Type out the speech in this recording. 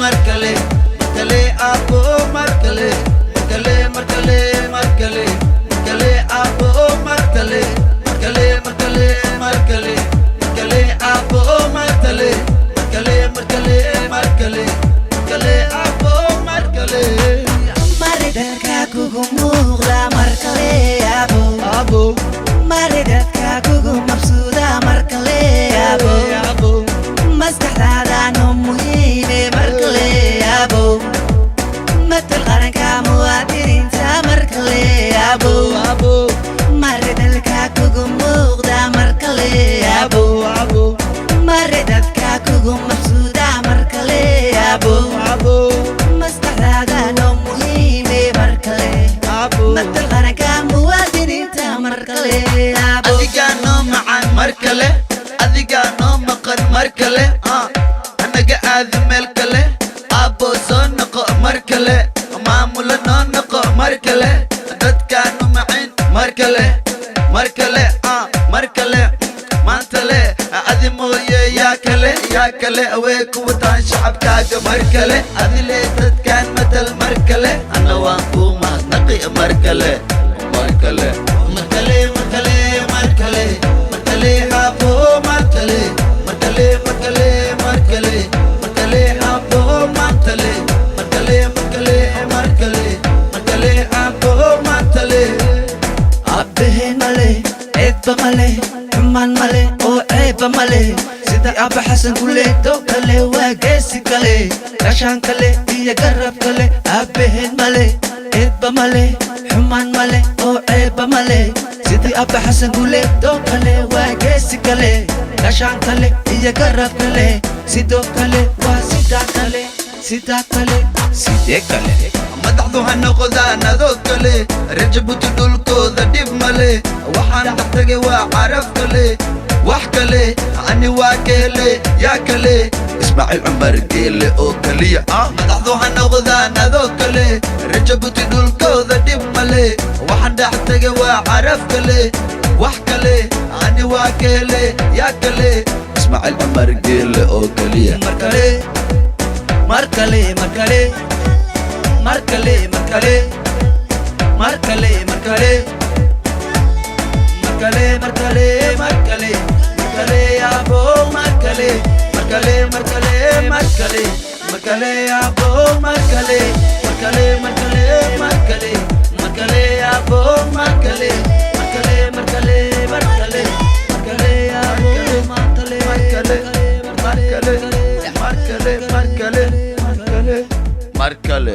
markale markale abo markale markale markale markale markale abo markale markale markale markale markale abo markale markale markale markale markale abo markale maridadka kugu muuqda markale abo abo maridadka kugu mabsuuda markale abo abo maskaxdaada noo muhiime markale abo matal qaranka muwaadiniinta markale abo abo maridadka kugu muuqda markale abo abo maridadka kugu mabsuuda markale abo abo maskaxdaada noo muhiime markale abo matal qaranka muwaadiniinta markale abo adiga noo macaan markale adiga noo maqan markale anaga aadi meel kale abo soo noqo markale maamula noo noqo markale dadkaanu macin markale markale markale maantale adi mooye yaa kale awee kuwataan shacabkaaga markale adile dadkaan matal markale ana waan kuu mahadnaqi markale markale markale markale markale markale abo markale markale markale markale markale abo markale markale markale markale markale abo markale abbehen male eebba male xumaan male oo ceebba male sida abba xasan kuleeto kale waa geesi kale gashaan kale iyo garab kale abbehen male eebba male xumaan male oo ceebba male sidii abba xasan kuleeto kale waa geesi kale gashaan kale iyo garab kale sidoo kale waa sidaa kale sidaa kale sidee kale madaxdu ha noqdaan adoo kale rajabuti dhulkooda dhib male waxaan dhex tagay waa caraf kale wax kale ani waa keele yaa kale ismaaciil cumar geele oo kaliya madaxdu ha noqdaan adoo kale rajabuti dhulkooda dhib male waxaan dhex tagay waa caraf kale wax kale ani waa keele yaa kale ismaaciil cumar geele oo kaliya markale markale markale markale markale markale markale markale markale markale markale abo markale markale markale markale markale abo markale markale markale markale markale abo markale markale markale markale markale abo markale markale markale markale markale markale